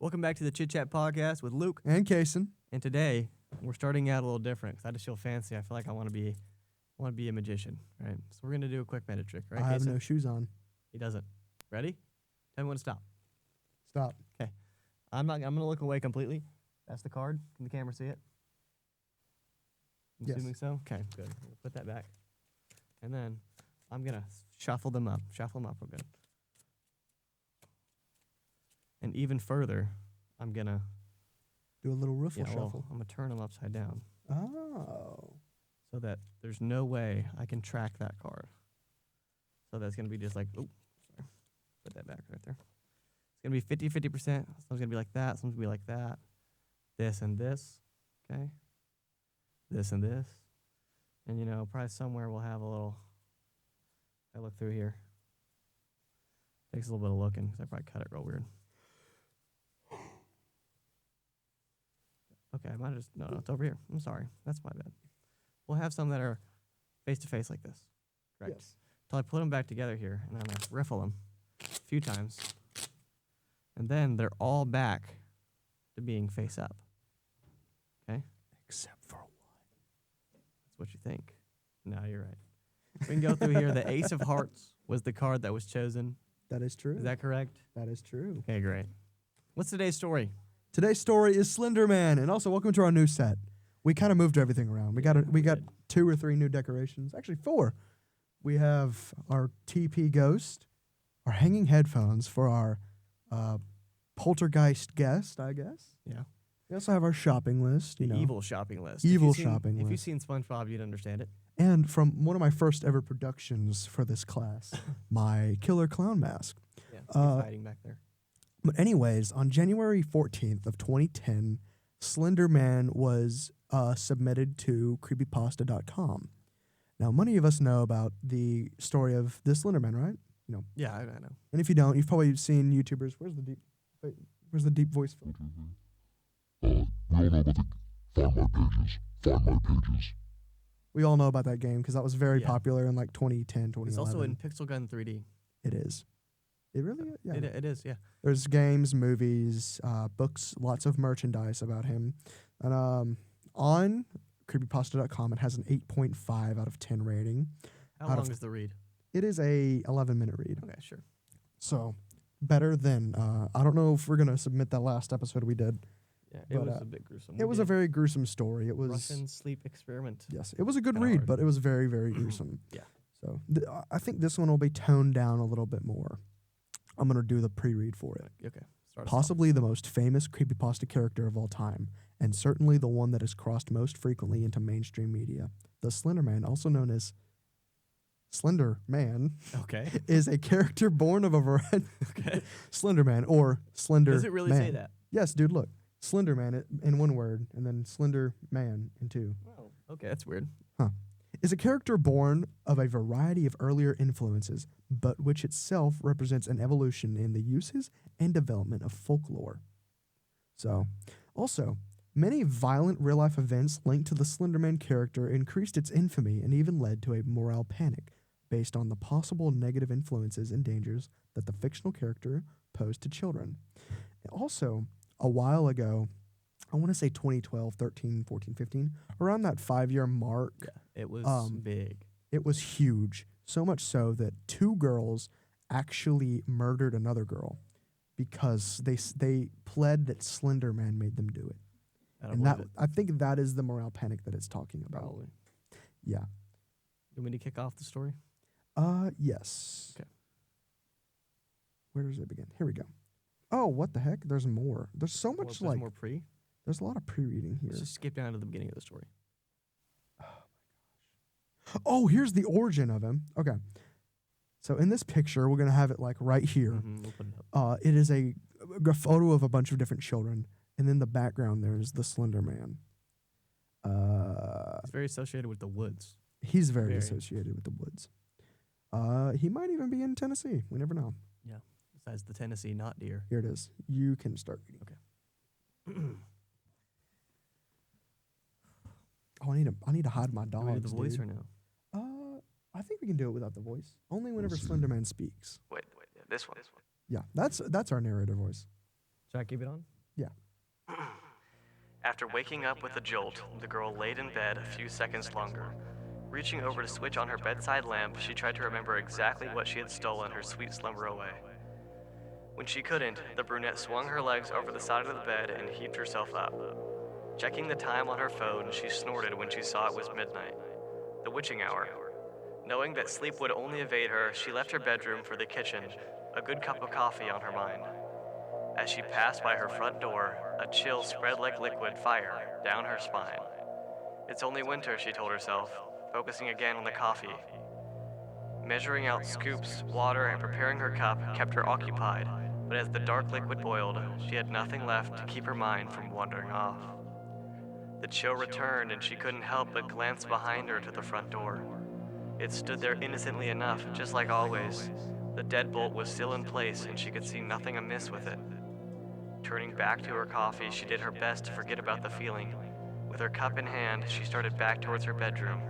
Welcome back to the Chit Chat podcast with Luke and Kacen. And today we're starting out a little different because I just feel fancy. I feel like I want to be a magician, right? So we're gonna do a quick magic trick, right? I have Kacen? no shoes on. He doesn't. Ready? Tell me when to stop. Stop. Okay. I'm gonna look away completely. That's the card. Can the camera see it? I'm Yes. assuming so. Okay, good. We'll put that back, and then I'm gonna shuffle them up. Shuffle them up real good. And even further, I'm gonna Do a little riffle shuffle. I'm gonna turn them upside down Oh. so that there's no way I can track that card. So that's gonna be just like, oh, sorry, put that back right there. It's gonna be 50-50%. Some's gonna be like that. Some's gonna be like that. This and this, okay. This and this, and probably somewhere we'll have a little. I look through here. Takes a little bit of looking because I probably cut it real weird. Okay, I might have just... No, it's over here. I'm sorry. That's my bad. We'll have some that are face-to-face like this. Correct? Yes. Until I put them back together here, and I'm going to riffle them a few times. And then they're all back to being face-up. Okay? Except for one. That's what you think. No, you're right. We can go through here. The Ace of Hearts was the card that was chosen. That is true. Is that correct? That is true. Okay, great. What's today's story? Today's story is Slenderman, and also welcome to our new set. We kind of moved everything around. We got 2 or 3 new decorations. Actually, 4. We have our TP Ghost, our hanging headphones for our poltergeist guest, I guess. Yeah. We also have our shopping list. The evil shopping list. Evil shopping list. If you've seen SpongeBob, you'd understand it. And from one of my first ever productions for this class, my killer clown mask. Yeah, he's hiding back there. But anyways, on January 14th of 2010, Slenderman was submitted to CreepyPasta.com. Now, many of us know about the story of this Slenderman, right? Yeah, I know. And if you don't, you've probably seen YouTubers. Where's the deep voice from? We all know about the Find My Pages. Find My Pages. We all know about that game because that was very popular in like 2010, 2011. It's also in Pixel Gun 3D. It is. It really is? Yeah. It is, yeah. There's games, movies, books, lots of merchandise about him. And on creepypasta.com, it has an 8.5 out of 10 rating. How long is the read? It is a 11-minute read. Okay, sure. So better than, I don't know if we're going to submit that last episode we did. Yeah, it was a bit gruesome. It was a very gruesome story. It was Russian sleep experiment. Yes, it was a good Kinda read, hard. but it was very, very gruesome. Yeah. So I think this one will be toned down a little bit more. I'm going to do the pre-read for it. Okay. Start us Possibly the most famous creepypasta character of all time, and certainly the one that has crossed most frequently into mainstream media. The Slenderman, also known as Slender Man, off. Okay. is a character born of a variety. Okay. Slenderman or Slender Does it really Man. say that? Yes, dude, look. Slenderman in one word, and then Slender Man in 2. Oh, okay, that's weird. Is a character born of a variety of earlier influences, but which itself represents an evolution in the uses and development of folklore. So, also, many violent real-life events linked to the Slenderman character increased its infamy and even led to a morale panic based on the possible negative influences and dangers that the fictional character posed to children. Also, a while ago, I want to say 2012, 13, 14, 15, around that 5-year mark. Yeah, it was big. It was huge. So much so that 2 girls actually murdered another girl because they pled that Slenderman made them do it. And that I think that is the morale panic that it's talking about. Probably. Yeah. You want me to kick off the story? Yes. Okay. Where does it begin? Here we go. Oh, what the heck? There's more. There's so much There's more pre? There's a lot of pre-reading here. Let's just skip down to the beginning of the story. Oh, here's the origin of him. Okay. So in this picture, we're going to have it like right here. We'll put it up. It is a photo of a bunch of different children. And in the background, there's the Slender Man. It's very associated with the woods. He's very associated with the woods. He might even be in Tennessee. We never know. Yeah. Besides the Tennessee not deer. Here it is. You can start reading. Okay. Oh, I need to hide my Do we do dogs, the voice dude. or no? I think we can do it without the voice. Only whenever Slenderman speaks. Wait. Yeah, this one. Yeah, that's our narrator voice. Should I keep it on? Yeah. After waking up with a jolt, the girl laid in bed a few seconds longer. Reaching over to switch on her bedside lamp, she tried to remember exactly what she had stolen her sweet slumber away. When she couldn't, the brunette swung her legs over the side of the bed and heaved herself up. Checking the time on her phone, she snorted when she saw it was midnight, the witching hour. Knowing that sleep would only evade her, she left her bedroom for the kitchen, a good cup of coffee on her mind. As she passed by her front door, a chill spread like liquid fire down her spine. It's only winter, she told herself, focusing again on the coffee. Measuring out scoops, water, and preparing her cup kept her occupied, but as the dark liquid boiled, she had nothing left to keep her mind from wandering off. The chill returned, and she couldn't help but glance behind her to the front door. It stood there innocently enough, just like always. The deadbolt was still in place, and she could see nothing amiss with it. Turning back to her coffee, she did her best to forget about the feeling. With her cup in hand, she started back towards her bedroom.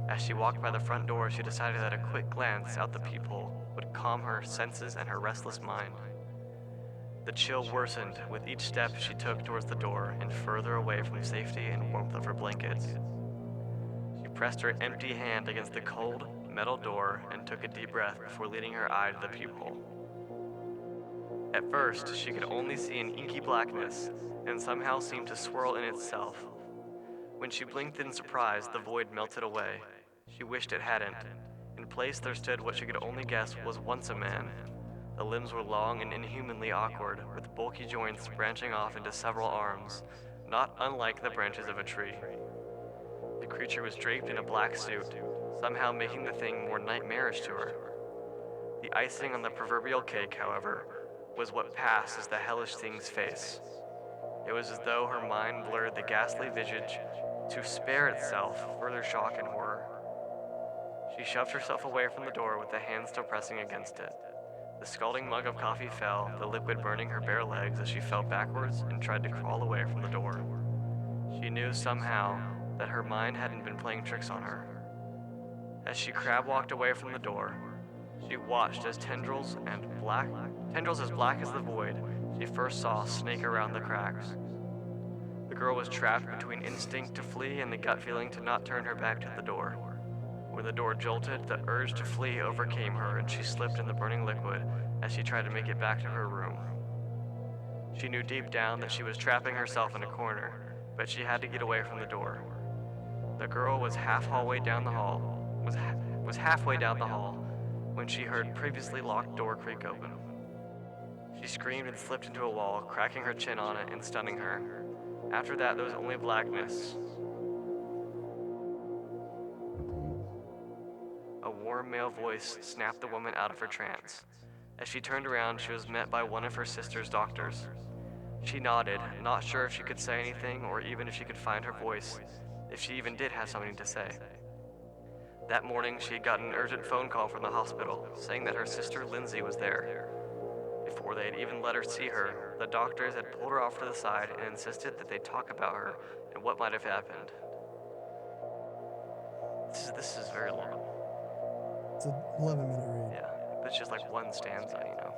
As she walked by the front door, she decided that a quick glance out the peephole would calm her senses and her restless mind. The chill worsened with each step she took towards the door and further away from safety and warmth of her blankets. She pressed her empty hand against the cold, metal door and took a deep breath before leading her eye to the peephole. At first, she could only see an inky blackness and somehow seemed to swirl in itself. When she blinked in surprise, the void melted away. She wished it hadn't. In place there stood what she could only guess was once a man. The limbs were long and inhumanly awkward, with bulky joints branching off into several arms, not unlike the branches of a tree. The creature was draped in a black suit, somehow making the thing more nightmarish to her. The icing on the proverbial cake, however, was what passed as the hellish thing's face. It was as though her mind blurred the ghastly visage to spare itself further shock and horror. She shoved herself away from the door with the hand still pressing against it. The scalding mug of coffee fell, the liquid burning her bare legs as she fell backwards and tried to crawl away from the door. She knew somehow that her mind hadn't been playing tricks on her. As she crab walked away from the door, she watched as tendrils as black as the void she first saw snake around the cracks. The girl was trapped between instinct to flee and the gut feeling to not turn her back to the door. When the door jolted, the urge to flee overcame her and she slipped in the burning liquid as she tried to make it back to her room. She knew deep down that she was trapping herself in a corner, but she had to get away from the door. The girl was halfway down the hall when she heard previously locked door creak open. She screamed and slipped into a wall, cracking her chin on it and stunning her. After that, there was only blackness. A warm male voice snapped the woman out of her trance. As she turned around, she was met by one of her sister's doctors. She nodded, not sure if she could say anything or even if she could find her voice, if she even did have something to say. That morning, she had gotten an urgent phone call from the hospital, saying that her sister Lindsay was there. Before they had even let her see her, the doctors had pulled her off to the side and insisted that they talk about her and what might have happened. This is very long. It's an 11-minute read. Yeah, it's just like one stanza, you know.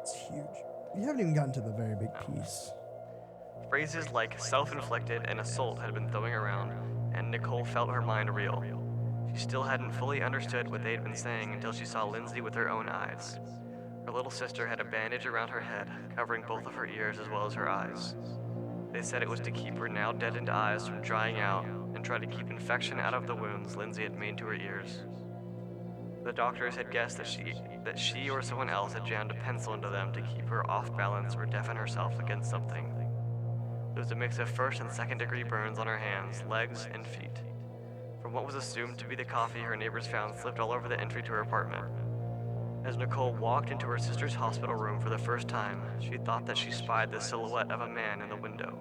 It's huge. You haven't even gotten to the very big piece. Phrases like self-inflicted and assault had been throwing around, and Nicole felt her mind reel. She still hadn't fully understood what they had been saying until she saw Lindsay with her own eyes. Her little sister had a bandage around her head, covering both of her ears as well as her eyes. They said it was to keep her now deadened eyes from drying out and try to keep infection out of the wounds Lindsay had made to her ears. The doctors had guessed that she or someone else had jammed a pencil into them to keep her off balance or deafen herself against something. There was a mix of first and second degree burns on her hands, legs, and feet. From what was assumed to be the coffee her neighbors found slipped all over the entry to her apartment. As Nicole walked into her sister's hospital room for the first time, she thought that she spied the silhouette of a man in the window.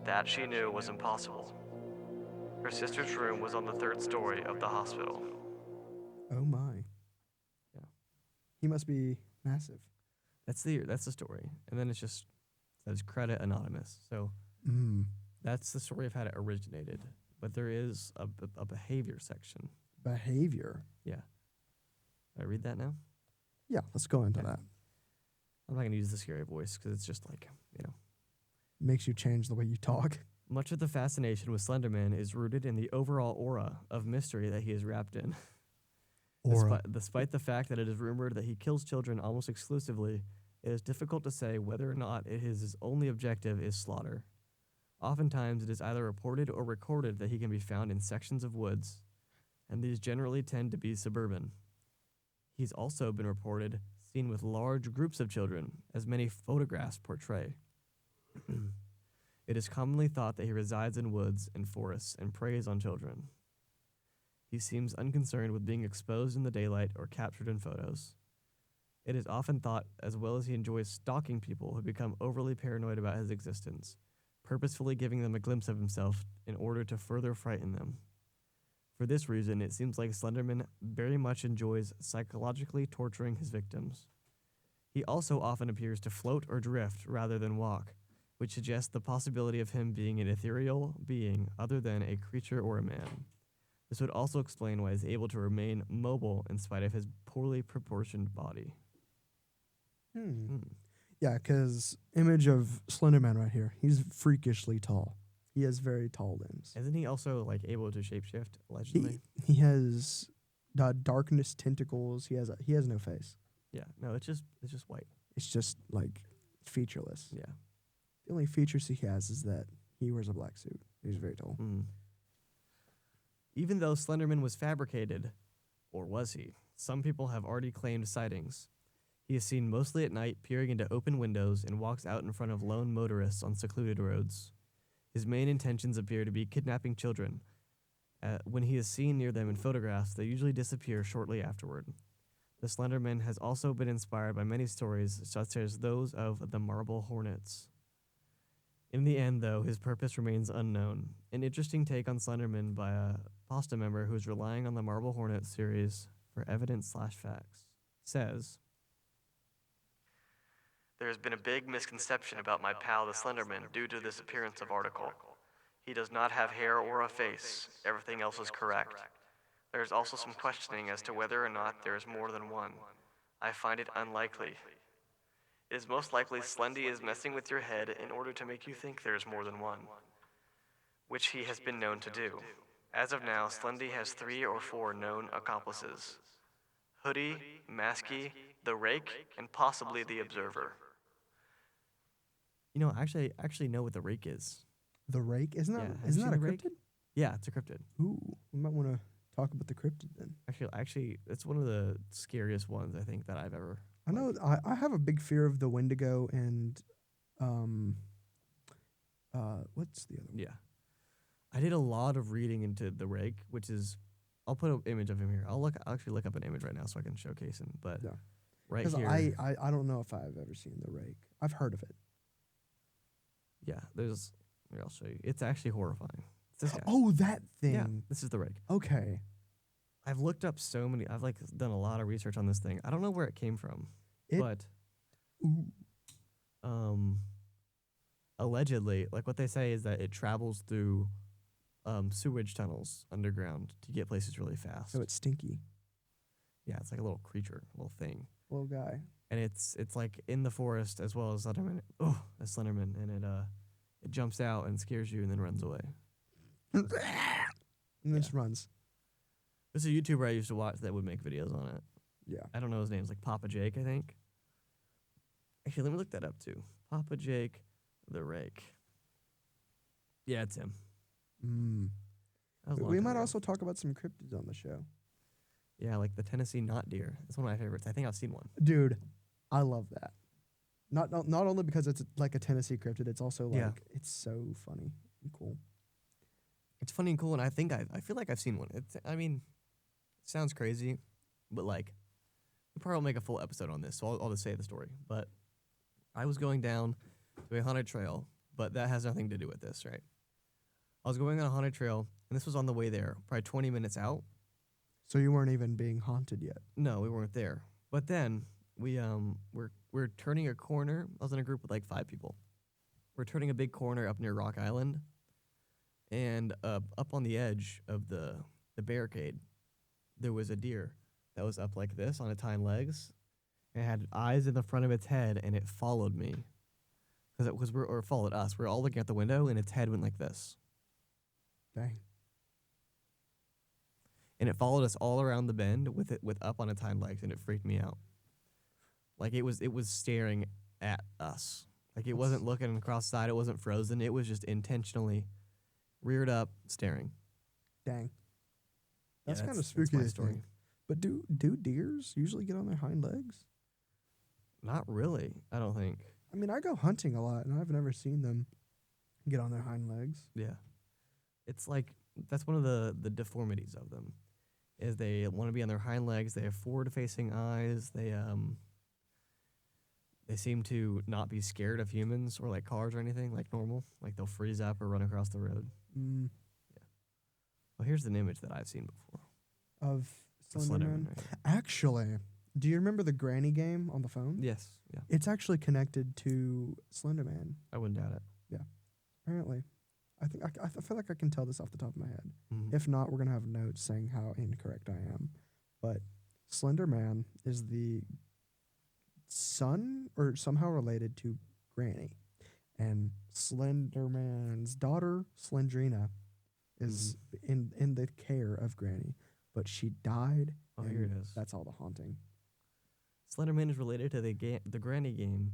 That, she knew, was impossible. Her sister's room was on the 3rd story of the hospital. Oh my. Yeah. He must be massive. That's the story. And then it's just says credit anonymous. So that's the story of how it originated. But there is a behavior section. Behavior? Yeah. Did I read that now? Yeah, let's go into Okay. that. I'm not going to use the scary voice because it's just like, Makes you change the way you talk. Much of the fascination with Slenderman is rooted in the overall aura of mystery that he is wrapped in. Aura. Despite the fact that it is rumored that he kills children almost exclusively, it is difficult to say whether or not his only objective is slaughter. Oftentimes, it is either reported or recorded that he can be found in sections of woods, and these generally tend to be suburban. He's also been reported seen with large groups of children, as many photographs portray. It is commonly thought that he resides in woods and forests and preys on children. He seems unconcerned with being exposed in the daylight or captured in photos. It is often thought, as well as he enjoys stalking people who become overly paranoid about his existence, purposefully giving them a glimpse of himself in order to further frighten them. For this reason, it seems like Slenderman very much enjoys psychologically torturing his victims. He also often appears to float or drift rather than walk, which suggests the possibility of him being an ethereal being other than a creature or a man. This would also explain why he is able to remain mobile in spite of his poorly proportioned body. Yeah, because image of Slenderman right here. He's freakishly tall. He has very tall limbs. Isn't he also like able to shapeshift allegedly? He has darkness tentacles. He has no face. Yeah, no, it's just white. It's just like featureless. Yeah. The only features he has is that he wears a black suit. He's very tall. Even though Slenderman was fabricated, or was he? Some people have already claimed sightings. He is seen mostly at night, peering into open windows, and walks out in front of lone motorists on secluded roads. His main intentions appear to be kidnapping children. When he is seen near them in photographs, they usually disappear shortly afterward. The Slenderman has also been inspired by many stories, such as those of the Marble Hornets. In the end, though, his purpose remains unknown. An interesting take on Slenderman by a Pasta member who is relying on the Marble Hornet series for evidence/facts says, "There has been a big misconception about my pal the Slenderman due to this appearance of article. He does not have hair or a face. Everything else is correct. There is also some questioning as to whether or not there is more than one. I find it unlikely. It is most likely Slendy is messing with your head in order to make you think there is more than one, which he has been known to do. As of now, Slendy has 3 or 4 known accomplices: Hoodie, Masky, the Rake, and possibly the Observer." You know, I actually know what the Rake is. The Rake? Isn't that Yeah, have you isn't seen that a the Rake? cryptid? Yeah, it's a cryptid. Ooh, we might want to talk about the cryptid then. Actually, it's one of the scariest ones I think that I've ever. I know I have a big fear of the Wendigo and what's the other one? Yeah, I did a lot of reading into the Rake, which is, I'll put an image of him here. I'll actually look up an image right now so I can showcase him. But Yeah. right Because here, I don't know if I've ever seen the Rake. I've heard of it. yeah, there's. Here, I'll show you. It's actually horrifying. It's this guy. Oh, that thing. Yeah, this is the Rake. Okay. I've looked up so many. I've done a lot of research on this thing. I don't know where it came from, but Ooh. Allegedly, like what they say is that it travels through sewage tunnels underground to get places really fast. So it's stinky. Yeah, it's like a little creature, a little thing, Little guy. and it's like in the forest as well as Slenderman. A Slenderman, and it jumps out and scares you and then runs away. And then just runs. There's a YouTuber I used to watch that would make videos on it. Yeah. I don't know his name. It's like Papa Jake, I think. Actually, let me look that up too. Papa Jake, the Rake. Yeah, it's him. That was a long We time might ago. also talk about some cryptids on the show. Yeah, like the Tennessee knot deer. It's one of my favorites. I think I've seen one. Dude, I love that. Not only because it's like a Tennessee cryptid, it's also like Yeah. it's so funny and cool. It's funny and cool, and I feel like I've seen one. I mean, it sounds crazy, but like, we probably will make a full episode on this, so I'll just say the story. But I was going down to a haunted trail, but that has nothing to do with this, right? I was going on a haunted trail, and this was on the way there, probably 20 minutes out. So you weren't even being haunted yet. No, we weren't there. But then we're turning a corner. I was in a group with like 5 people. We're turning a big corner up near Rock Island, and up on the edge of the barricade, there was a deer that was up like this on its hind legs, It had eyes in the front of its head, and it followed me. Or it followed us. We were all looking at the window, and its head went like this. Dang. And it followed us all around the bend with up on its hind legs, and it freaked me out. Like it was staring at us. Like it wasn't looking across the side. It wasn't frozen. It was just intentionally reared up, staring. Dang. Yeah, That's kind of that's spooky my to story. think. But do deers usually get on their hind legs? Not really. I don't think. I mean, I go hunting a lot, and I've never seen them get on their hind legs. Yeah. It's like that's one of the deformities of them. Is they want to be on their hind legs. They have forward-facing eyes. They seem to not be scared of humans or like cars or anything like normal. Like they'll freeze up or run across the road. Mm, Well, here's an image that I've seen before. of The Slenderman. right here. Actually, do you remember the granny game on the phone? Yes. Yeah. It's actually connected to Slenderman, I wouldn't doubt it. apparently. I think I feel like I can tell this off the top of my head. Mhm. If not, we're going to have notes saying how incorrect I am. But Slenderman is the son or somehow related to Granny. And Slenderman's daughter, Slendrina, is in the care of Granny. But she died. Oh, and here it is. That's all the haunting. Slenderman is related to the Granny game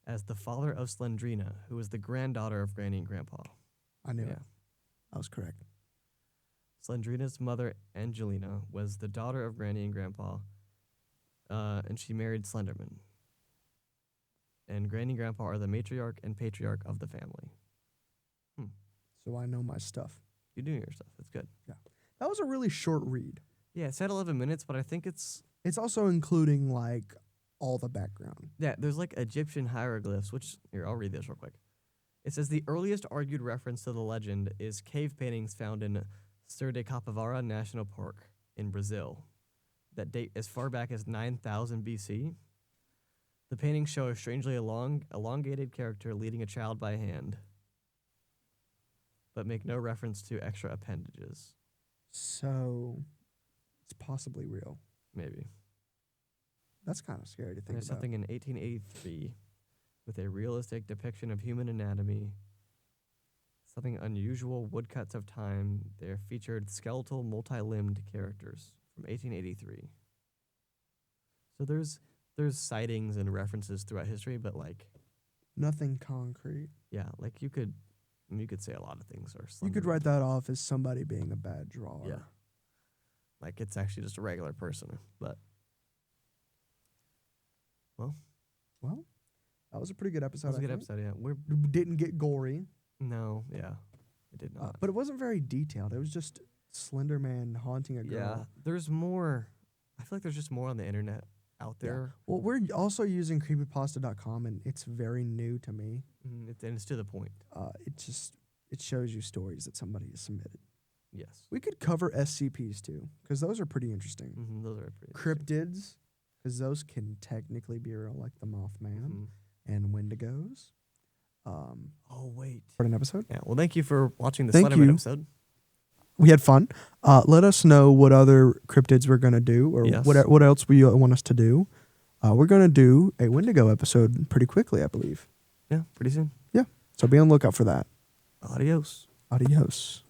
as the father of Slendrina, who was the granddaughter of Granny and Grandpa. I knew Yeah. it. I was correct. Slendrina's mother, Angelina, was the daughter of Granny and Grandpa, and she married Slenderman. And Granny and Grandpa are the matriarch and patriarch of the family. So I know my stuff. You're doing your stuff. That's good. That was a really short read. Yeah, it said 11 minutes, but I think it's... It's also including like all the background. Yeah, there's like Egyptian hieroglyphs, which... Here, I'll read this real quick. It says the earliest argued reference to the legend is cave paintings found in Ser de Capivara National Park in Brazil that date as far back as 9,000 BC. The paintings show a strangely elongated character leading a child by hand, but make no reference to extra appendages. So it's possibly real. Maybe. That's kind of scary to think There's about. something in 1883 with a realistic depiction of human anatomy. Something unusual, woodcuts of time. They're featured skeletal, multi-limbed characters from 1883. So there's sightings and references throughout history, but like, Nothing concrete. yeah, like you could say a lot of things are. You could Slenderman. write that off as somebody being a bad drawer. Yeah. Like it's actually just a regular person, but Well, that was a pretty good episode. that was a good I think. episode. Yeah, we're Didn't get gory, no, yeah, it did not. but it wasn't very detailed. It was just Slenderman haunting a girl. Yeah, there's more. I feel like there's just more on the internet out Yeah. there. Well, we're also using creepypasta.com, and it's very new to me. And it's to the point. It shows you stories that somebody has submitted. Yes. We could cover SCPs too, because those are pretty interesting. Those are pretty interesting. Cryptids, because those can technically be real, like the Mothman Mhm. and Wendigos. Oh wait. For an episode, Yeah. Well, thank you for watching the Thank Slenderman you. episode. we had fun. Let us know what other cryptids we're gonna do, or Yes. what else we want us to do. We're gonna do a Wendigo episode pretty quickly, I believe. Yeah. Pretty soon. So be on the lookout for that. Adios. Adios.